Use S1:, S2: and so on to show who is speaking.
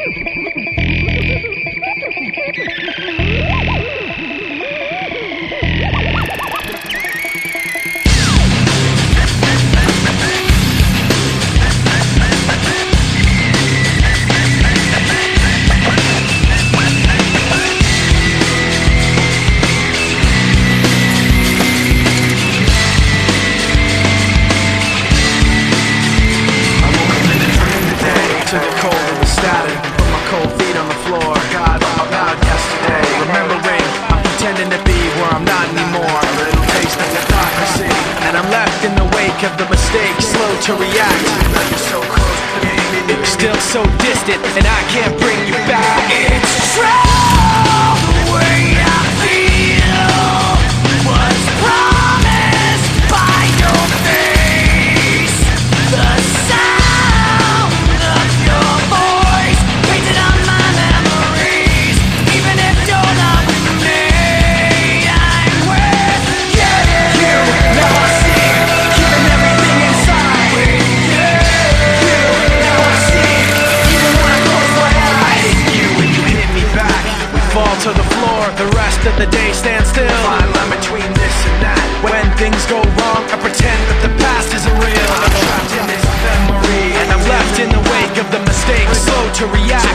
S1: Took the cold and the static, put my cold feet on the floor. God, I'm out yesterday, remembering I'm pretending to be where I'm not anymore. A little taste of hypocrisy, and I'm left in the wake of the mistake, slow to react. So close to me, still so distant, and I can't bring you back. It's true, the way I feel was promised by your face. The sound of your voice painted on my memories. Even if you're not with me, I'm with you. Now I see, keeping everything inside. You, now I see, even when I close my eyes. You, when you hit me back, we fall to the floor. The rest of the day stands still. Fine line between this and that. When things go wrong, I pretend that the past isn't real. I'm trapped in this memory, and I'm left in the wake of the mistakes, slow to react.